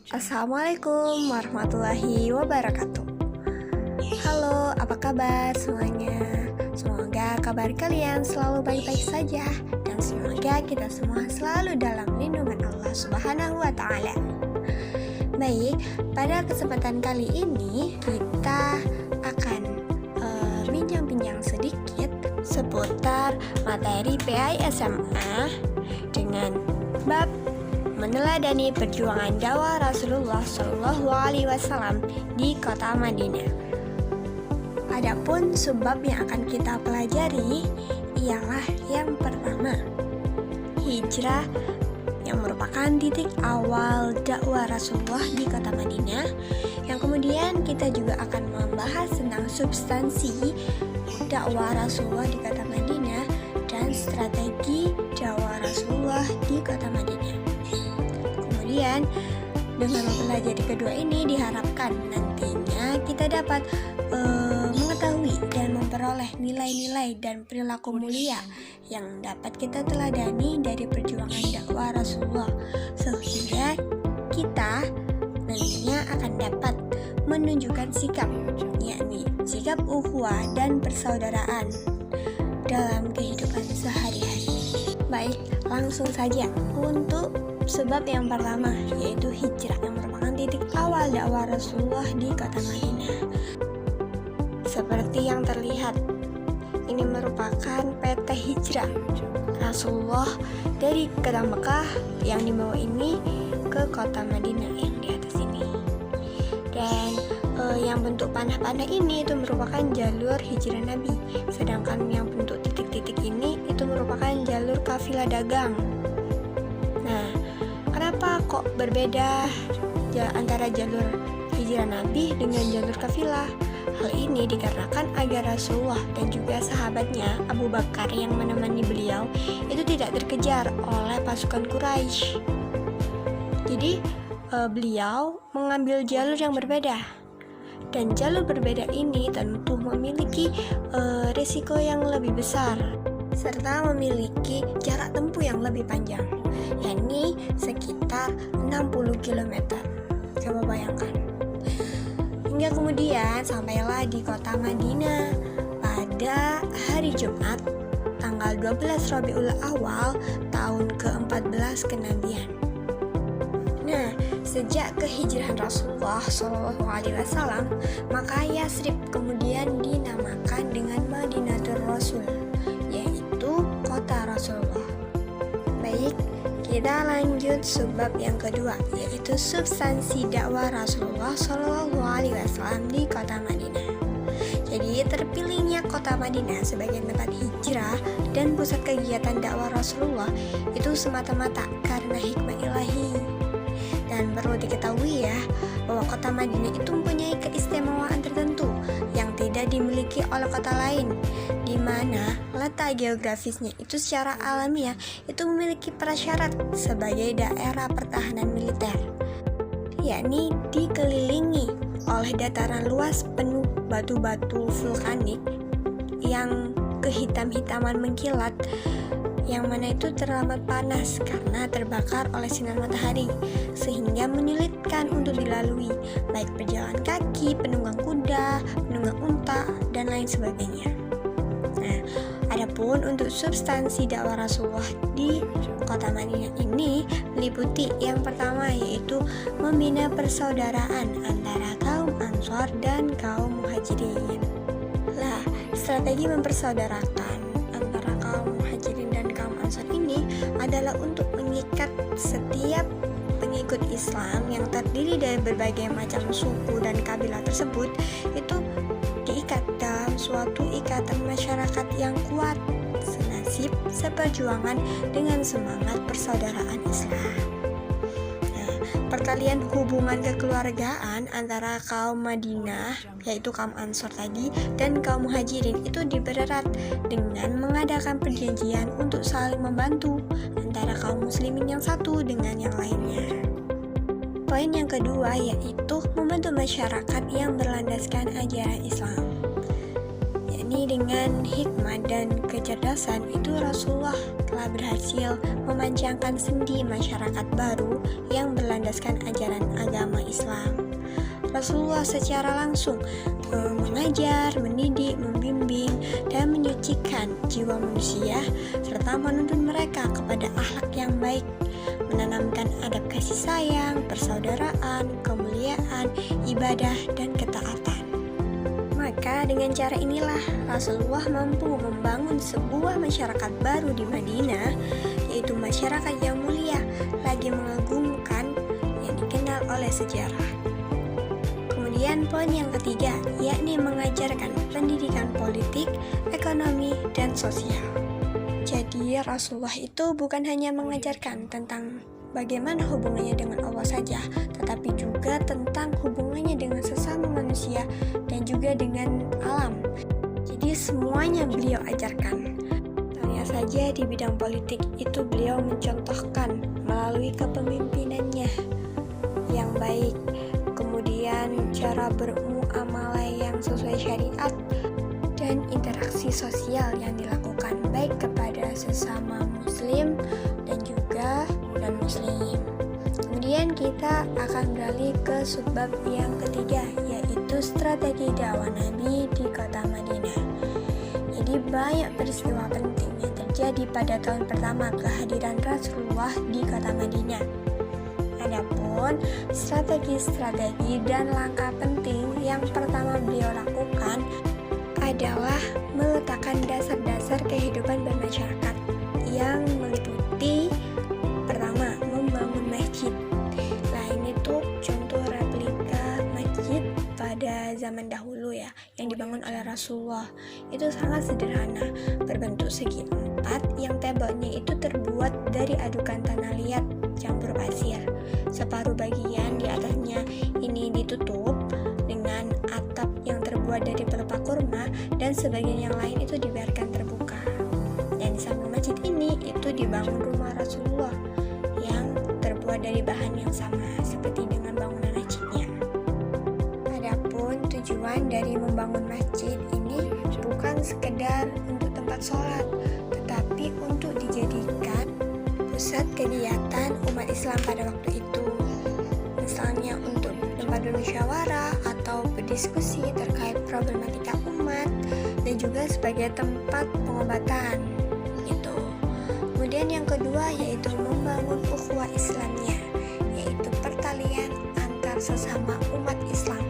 Assalamualaikum warahmatullahi wabarakatuh. Halo, apa kabar semuanya? Semoga kabar kalian selalu baik-baik saja dan semoga kita semua selalu dalam lindungan Allah Subhanahu wa Ta'ala. Baik, pada kesempatan kali ini kita akan bincang-bincang sedikit seputar materi PAI SMA dengan bab meneladani perjuangan dakwah Rasulullah Shallallahu Alaihi Wasallam di kota Madinah. Adapun sebab yang akan kita pelajari ialah yang pertama, hijrah yang merupakan titik awal dakwah Rasulullah di kota Madinah. Yang kemudian kita juga akan membahas tentang substansi dakwah Rasulullah di kota Madinah dan strategi dakwah Rasulullah di kota Madinah. Kemudian dengan mempelajari kedua ini diharapkan nantinya kita dapat mengetahui dan memperoleh nilai-nilai dan perilaku mulia yang dapat kita teladani dari perjuangan dakwah Rasulullah, sehingga kita nantinya akan dapat menunjukkan sikap, yakni sikap ukhuwah dan persaudaraan dalam kehidupan sehari-hari. Baik, langsung saja untuk sebab yang pertama, yaitu hijrah yang merupakan titik awal dakwah Rasulullah di kota Madinah. Seperti yang terlihat, ini merupakan peta hijrah Rasulullah dari kota Mekah yang dibawa ini ke kota Madinah yang di atas ini. Dan yang bentuk panah-panah ini itu merupakan jalur hijrah Nabi, sedangkan yang bentuk titik-titik ini itu merupakan jalur kafilah dagang. Nah, kenapa kok berbeda antara jalur hijrah Nabi dengan jalur kafilah? Hal ini dikarenakan agar Rasulullah dan juga sahabatnya Abu Bakar yang menemani beliau itu tidak terkejar oleh pasukan Quraisy. Jadi beliau mengambil jalur yang berbeda, dan jalur berbeda ini tentu memiliki risiko yang lebih besar serta memiliki jarak tempuh yang lebih panjang, yakni sekitar 60 km. Coba bayangkan. Hingga kemudian sampailah di kota Madinah pada hari Jumat tanggal 12 Rabiul Awal tahun ke-14 kenabian. Nah, sejak kehijrahan Rasulullah Shallallahu Alaihi Wasallam, maka Yasrib kemudian dinamakan dengan Madinatul Rasul, yaitu kota Rasulullah. Baik, kita lanjut sebab yang kedua, yaitu substansi dakwah Rasulullah Shallallahu Alaihi Wasallam di kota Madinah. Jadi terpilihnya kota Madinah sebagai tempat hijrah dan pusat kegiatan dakwah Rasulullah itu semata-mata karena hikmah ilahi. Dan perlu diketahui ya, bahwa kota Madinah itu mempunyai keistimewaan tertentu yang tidak dimiliki oleh kota lain, di mana letak geografisnya itu secara alamiah itu memiliki prasyarat sebagai daerah pertahanan militer, yakni dikelilingi oleh dataran luas penuh batu-batu vulkanik yang kehitam-hitaman mengkilat, yang mana itu teramat panas karena terbakar oleh sinar matahari, sehingga menyulitkan untuk dilalui, baik pejalan kaki, penunggang kuda, penunggang unta, dan lain sebagainya. Nah, adapun untuk substansi dakwah Rasulullah di kota Madinah ini meliputi yang pertama, yaitu membina persaudaraan antara kaum Ansor dan kaum Muhajirin. Lah, strategi mempersaudarakan antara kaum Muhajirin dan kaum Ansor ini adalah untuk mengikat setiap pengikut Islam yang terdiri dari berbagai macam suku dan kabilah tersebut itu diikat dalam suatu ikatan masyarakat yang kuat, senasib, seperjuangan dengan semangat persaudaraan Islam. Nah, pertalian hubungan kekeluargaan antara kaum Madinah, yaitu kaum Ansor tadi, dan kaum Muhajirin itu dipererat dengan mengadakan perjanjian untuk saling membantu antara kaum muslimin yang satu dengan yang lainnya. Poin yang kedua yaitu membentuk masyarakat yang berlandaskan ajaran Islam, yakni dengan hikmah dan kecerdasan itu Rasulullah telah berhasil memancangkan sendi masyarakat baru yang berlandaskan ajaran agama Islam. Rasulullah secara langsung mengajar, mendidik, membimbing, dan menyucikan jiwa manusia serta menuntun mereka kepada akhlak yang baik, menanamkan adab kasih sayang, persaudaraan, kemuliaan, ibadah, dan ketaatan. Maka dengan cara inilah Rasulullah mampu membangun sebuah masyarakat baru di Madinah, yaitu masyarakat yang mulia, lagi mengagumkan, yang dikenal oleh sejarah. Kemudian poin yang ketiga, yakni mengajarkan pendidikan politik, ekonomi, dan sosial. Jadi Rasulullah itu bukan hanya mengajarkan tentang bagaimana hubungannya dengan Allah saja, tetapi juga tentang hubungannya dengan sesama manusia dan juga dengan alam. Jadi semuanya beliau ajarkan. Contohnya saja di bidang politik itu beliau mencontohkan melalui kepemimpinannya yang baik, kemudian cara bermuamalah yang sesuai syariat, dan interaksi sosial yang dilakukan baik kepada sesama muslim dan juga non-muslim. Kemudian kita akan beralih ke subbab yang ketiga, yaitu strategi dakwah Nabi di kota Madinah. Jadi banyak peristiwa penting yang terjadi pada tahun pertama kehadiran Rasulullah di kota Madinah. Adapun strategi dan langkah penting yang pertama beliau lakukan adalah meletakkan dasar-dasar kehidupan bermasyarakat yang meliputi pertama, membangun masjid. Nah, ini tuh contoh replika masjid pada zaman dahulu ya, yang dibangun oleh Rasulullah. Itu sangat sederhana, berbentuk segi empat yang temboknya itu terbuat dari adukan tanah liat campur pasir. Separuh bagian di atasnya ini ditutup dengan atap yang terbuat dari pelepah kurma dan sebagian yang lain itu dibiarkan terbuka. Dan di samping masjid ini itu dibangun rumah Rasulullah yang terbuat dari bahan yang sama seperti dengan bangunan masjidnya. Adapun tujuan dari membangun masjid ini bukan sekedar untuk tempat sholat, tetapi untuk dijadikan pusat kegiatan umat Islam pada waktu itu. Misalnya untuk tempat bermusyawarah atau berdiskusi terkait problematika umat, dan juga sebagai tempat pengobatan gitu. Kemudian yang kedua yaitu membangun ukhuwah Islamnya, yaitu pertalian antar sesama umat Islam.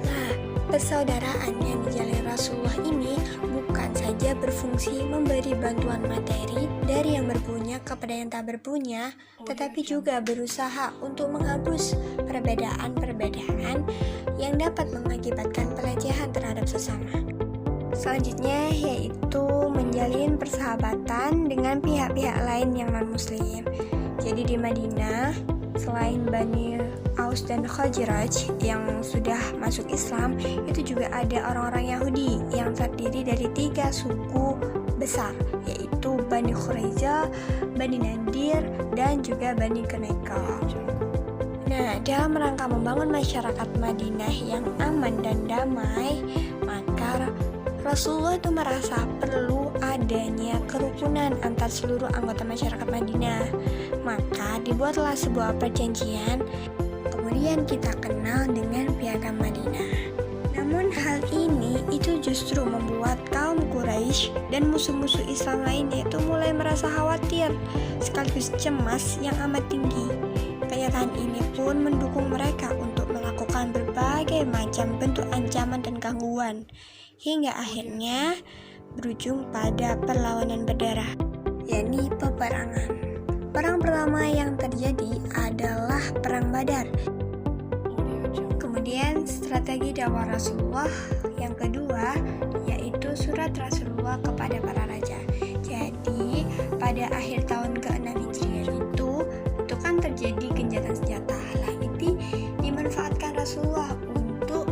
Nah, persaudaraan yang dijalin Rasulullah ini bukan saja berfungsi memberi bantuan materi dari yang berpunya kepada yang tak berpunya, tetapi juga berusaha untuk menghapus perbedaan-perbedaan yang dapat mengakibatkan pelecehan terhadap sesama. Selanjutnya yaitu menjalin persahabatan dengan pihak-pihak lain yang non-muslim. Jadi di Madinah, selain Bani Aus dan Khazraj yang sudah masuk Islam, itu juga ada orang-orang Yahudi yang terdiri dari 3 suku besar, yaitu Bani Quraiza, Bani Nadir, dan juga Bani Quraika. Nah, dalam rangka membangun masyarakat Madinah yang aman dan damai, maka Rasulullah itu merasa perlu adanya kerukunan antar seluruh anggota masyarakat Madinah. Maka dibuatlah sebuah perjanjian, kemudian kita kenal dengan Piagam Madinah. Namun hal ini itu justru membuat kaum Quraisy dan musuh-musuh Islam lainnya itu mulai merasa khawatir sekaligus cemas yang amat tinggi. Kenyataan ini pun mendukung mereka untuk melakukan berbagai macam bentuk ancaman dan gangguan, hingga akhirnya berujung pada perlawanan berdarah, yakni peperangan. Perang pertama yang terjadi adalah Perang Badar. Kemudian strategi dakwah Rasulullah yang kedua yaitu surat Rasulullah kepada para raja. Jadi pada akhir tahun ke-6 Hijriah itu kan terjadi gencatan senjata. Lah ini dimanfaatkan Rasulullah untuk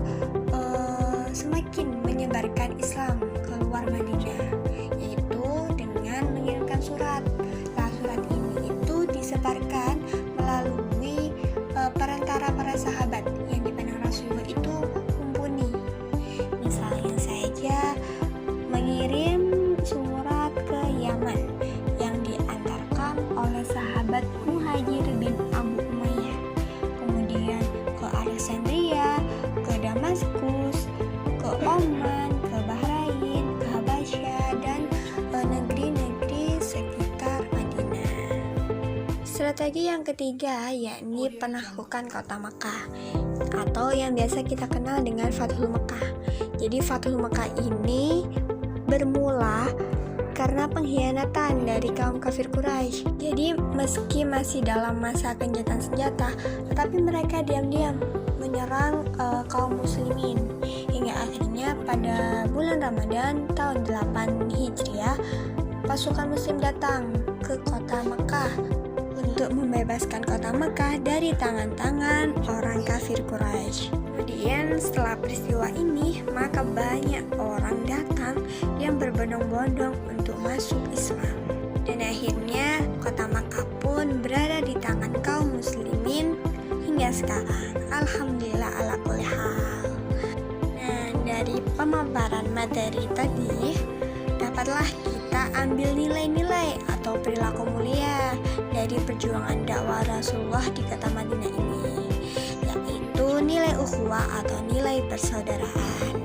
semakin menyebarkan Islam keluar Madinah, yaitu dengan mengirimkan surat. Nah, surat ini itu disebarkan melalui perantara para sahabat yang dipandang Rasulullah itu mumpuni. Misalnya saja Strategi yang ketiga yakni penaklukan kota Makkah atau yang biasa kita kenal dengan Fathul Makkah. Jadi Fathul Makkah ini bermula karena pengkhianatan dari kaum kafir Quraisy. Jadi meski masih dalam masa genjatan senjata, tetapi mereka diam-diam menyerang kaum muslimin hingga akhirnya pada bulan Ramadan tahun 8 Hijriah pasukan muslim datang ke kota Makkah untuk membebaskan kota Makkah dari tangan-tangan orang kafir Quraisy. Kemudian setelah peristiwa ini, maka banyak orang datang yang berbondong-bondong untuk masuk Islam. Dan akhirnya kota Makkah pun berada di tangan kaum muslimin hingga sekarang. Alhamdulillah ala kulli hal. Nah, dari pemaparan materi tadi, dapatlah kita ambil nilai-nilai atau perilaku mulia dari perjuangan dakwah Rasulullah di kota Madinah ini, yaitu nilai ukhuwah atau nilai persaudaraan.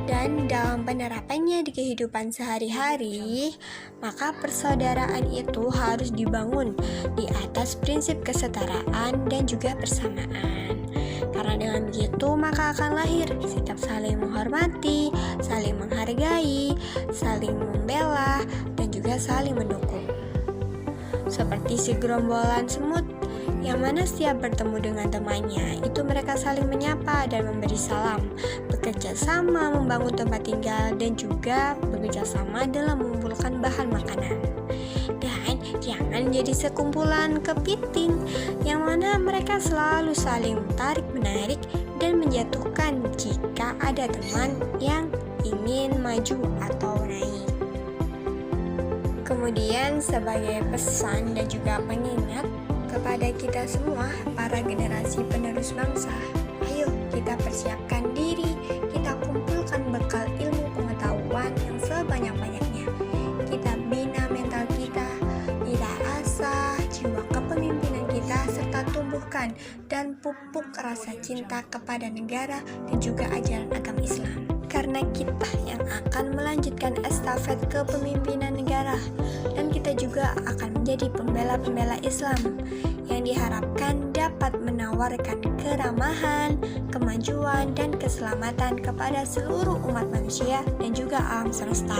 Dan dalam penerapannya di kehidupan sehari-hari, maka persaudaraan itu harus dibangun di atas prinsip kesetaraan dan juga persamaan. Karena dengan begitu maka akan lahir sikap saling menghormati, saling menghargai, saling membela, dan juga saling mendukung. Seperti si gerombolan semut yang mana setiap bertemu dengan temannya itu mereka saling menyapa dan memberi salam, bekerja sama membangun tempat tinggal, dan juga bekerja sama dalam mengumpulkan bahan makanan. Dan jangan jadi sekumpulan kepiting yang mana mereka selalu saling tarik-menarik dan menjatuhkan jika ada teman yang ingin maju atau naik. Kemudian sebagai pesan dan juga pengingat kepada kita semua, para generasi penerus bangsa, ayo kita persiapkan diri, kita kumpulkan bekal ilmu pengetahuan yang sebanyak-banyaknya. Kita bina mental kita, kita asah jiwa kepemimpinan kita, serta tumbuhkan dan pupuk rasa cinta kepada negara dan juga ajaran agama Islam. Karena kita yang akan melanjutkan estafet kepemimpinan negara, dan kita juga akan menjadi pembela-pembela Islam yang diharapkan dapat menawarkan keramahan, kemajuan, dan keselamatan kepada seluruh umat manusia dan juga alam semesta.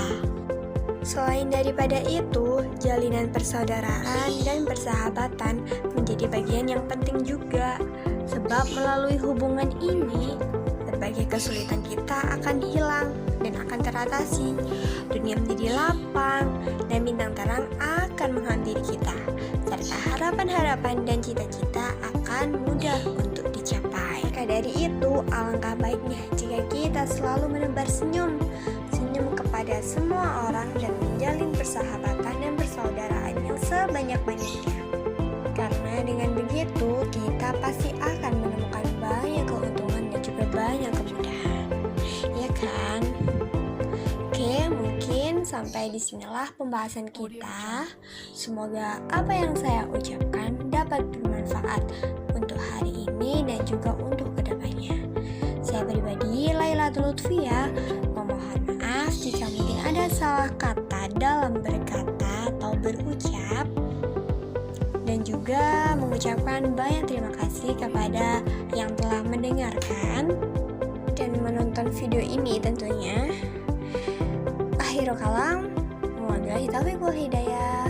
Selain daripada itu, jalinan persaudaraan dan persahabatan menjadi bagian yang penting juga, sebab melalui hubungan ini berbagai kesulitan kita akan hilang dan akan teratasi. Dunia menjadi lapang dan bintang terang akan menghampiri kita, serta harapan-harapan dan cita-cita akan mudah untuk dicapai. Maka dari itu, alangkah baiknya jika kita selalu menebar senyum kepada semua orang dan menjalin persahabatan dan persaudaraan yang sebanyak-banyaknya. Karena dengan begitu, kita pasti akan menemukan banyak keuntungan dan juga banyak kemudahan, ya kan? Oke, mungkin sampai disinilah pembahasan kita. Semoga apa yang saya ucapkan dapat bermanfaat untuk hari ini dan juga untuk kedepannya. Saya pribadi, Lailatul Lutfia, memohon maaf jika mungkin ada salah kata dalam berkata atau berucap, dan juga mengucapkan banyak terima kasih kepada yang telah mendengarkan dan menonton video ini tentunya. Akhirul kalam, wabillahi taufiq wal hidayah.